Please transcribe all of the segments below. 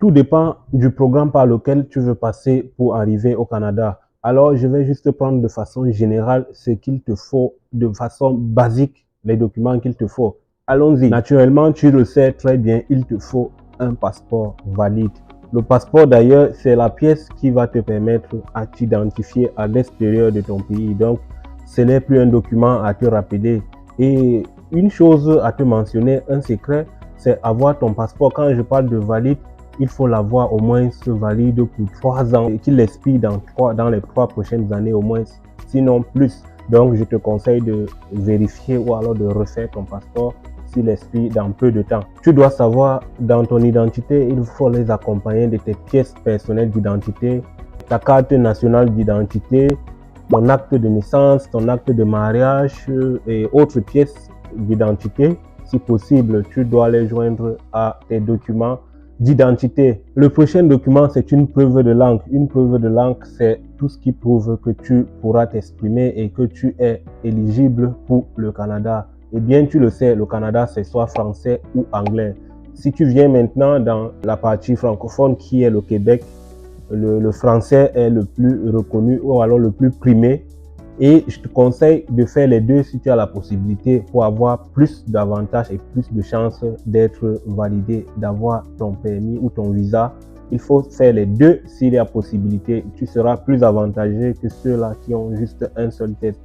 Tout dépend du programme par lequel tu veux passer pour arriver au Canada. Alors, je vais juste prendre de façon générale ce qu'il te faut, de façon basique, les documents qu'il te faut. Allons-y. Naturellement, tu le sais très bien, il te faut un passeport valide. Le passeport, d'ailleurs, c'est la pièce qui va te permettre à t'identifier à l'extérieur de ton pays. Donc, ce n'est plus un document à te rappeler. Et une chose à te mentionner, un secret, c'est avoir ton passeport. Quand je parle de valide, il faut l'avoir au moins valide pour 3 ans et qu'il expire dans les 3 prochaines années au moins, sinon plus. Donc, je te conseille de vérifier ou alors de refaire ton passeport s'il expire dans peu de temps. Tu dois savoir, dans ton identité, il faut les accompagner de tes pièces personnelles d'identité, ta carte nationale d'identité, ton acte de naissance, ton acte de mariage et autres pièces d'identité. Si possible, tu dois les joindre à tes documents d'identité. Le prochain document, c'est une preuve de langue. Une preuve de langue, c'est tout ce qui prouve que tu pourras t'exprimer et que tu es éligible pour le Canada. Eh bien, tu le sais, le Canada, c'est soit français ou anglais. Si tu viens maintenant dans la partie francophone qui est le Québec, le français est le plus reconnu ou alors le plus primé. Et je te conseille de faire les deux si tu as la possibilité pour avoir plus d'avantages et plus de chances d'être validé, d'avoir ton permis ou ton visa. Il faut faire les deux s'il y a possibilité. Tu seras plus avantagé que ceux-là qui ont juste un seul test.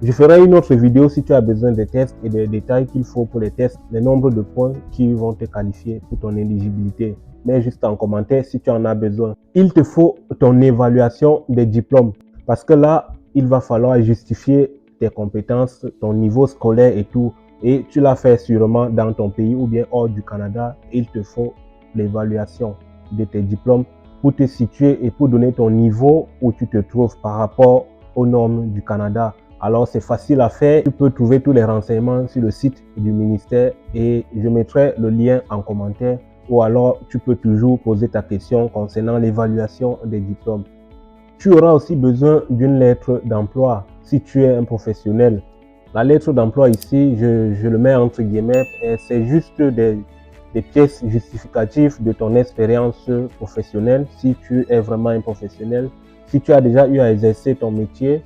Je ferai une autre vidéo si tu as besoin des tests et des détails qu'il faut pour les tests, le nombre de points qui vont te qualifier pour ton éligibilité. Mets juste en commentaire si tu en as besoin. Il te faut ton évaluation des diplômes parce que là, il va falloir justifier tes compétences, ton niveau scolaire et tout. Et tu l'as fait sûrement dans ton pays ou bien hors du Canada. Il te faut l'évaluation de tes diplômes pour te situer et pour donner ton niveau où tu te trouves par rapport aux normes du Canada. Alors, c'est facile à faire. Tu peux trouver tous les renseignements sur le site du ministère et je mettrai le lien en commentaire. Ou alors, tu peux toujours poser ta question concernant l'évaluation des diplômes. Tu auras aussi besoin d'une lettre d'emploi si tu es un professionnel. La lettre d'emploi ici, je le mets entre guillemets, c'est juste des pièces justificatives de ton expérience professionnelle si tu es vraiment un professionnel. Si tu as déjà eu à exercer ton métier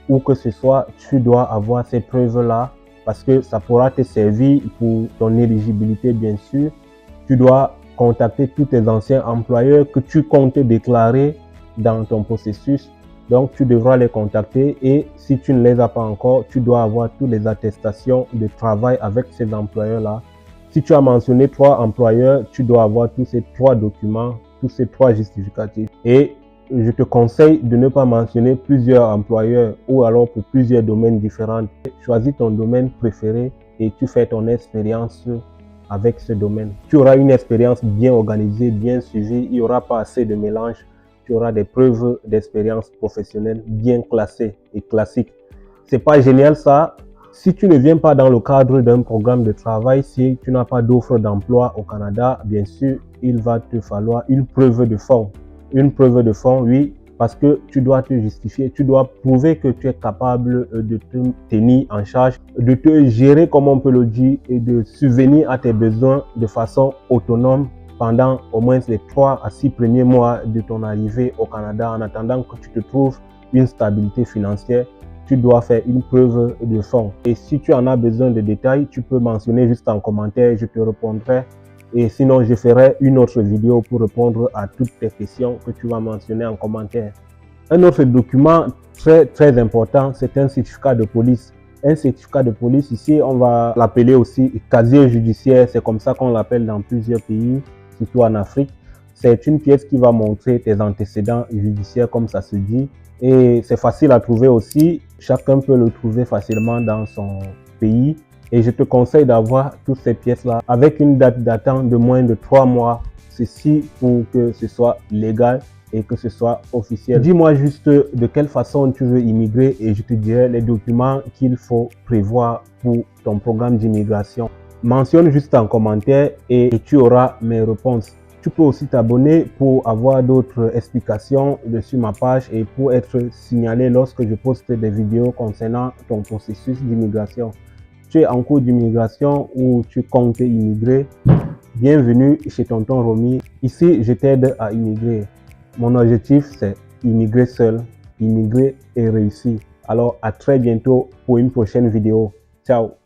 ou que ce soit, tu dois avoir ces preuves-là parce que ça pourra te servir pour ton éligibilité bien sûr. Tu dois contacter tous tes anciens employeurs que tu comptes déclarer dans ton processus. Donc, tu devras les contacter et si tu ne les as pas encore, tu dois avoir toutes les attestations de travail avec ces employeurs-là. Si tu as mentionné 3 employeurs, tu dois avoir tous ces 3 documents, tous ces 3 justificatifs. Et je te conseille de ne pas mentionner plusieurs employeurs ou alors pour plusieurs domaines différents. Choisis ton domaine préféré et tu fais ton expérience avec ce domaine. Tu auras une expérience bien organisée, bien suivie. Il n'y aura pas assez de mélange. Tu auras des preuves d'expérience professionnelle bien classées et classiques. C'est pas génial ça? Si tu ne viens pas dans le cadre d'un programme de travail, si tu n'as pas d'offre d'emploi au Canada, bien sûr, il va te falloir une preuve de fonds. Une preuve de fonds, oui, parce que tu dois te justifier, tu dois prouver que tu es capable de te tenir en charge, de te gérer, comme on peut le dire, et de subvenir à tes besoins de façon autonome pendant au moins les 3 à 6 premiers mois de ton arrivée au Canada, en attendant que tu te trouves une stabilité financière. Tu dois faire une preuve de fonds. Et si tu en as besoin de détails, tu peux mentionner juste en commentaire, je te répondrai. Et sinon, je ferai une autre vidéo pour répondre à toutes tes questions que tu vas mentionner en commentaire. Un autre document très important, c'est un certificat de police. Un certificat de police, ici, on va l'appeler aussi casier judiciaire. C'est comme ça qu'on l'appelle dans plusieurs pays, surtout en Afrique. C'est une pièce qui va montrer tes antécédents judiciaires, comme ça se dit. Et c'est facile à trouver aussi. Chacun peut le trouver facilement dans son pays. Et je te conseille d'avoir toutes ces pièces-là avec une date d'attente de moins de 3 mois. Ceci pour que ce soit légal et que ce soit officiel. Dis-moi juste de quelle façon tu veux immigrer et je te dirai les documents qu'il faut prévoir pour ton programme d'immigration. Mentionne juste en commentaire et tu auras mes réponses. Tu peux aussi t'abonner pour avoir d'autres explications sur ma page et pour être signalé lorsque je poste des vidéos concernant ton processus d'immigration. Tu es en cours d'immigration ou tu comptes immigrer, Bienvenue chez Tonton Romy. Ici, je t'aide à immigrer. Mon objectif, c'est immigrer seul, immigrer et réussir. Alors, à très bientôt pour une prochaine vidéo. Ciao!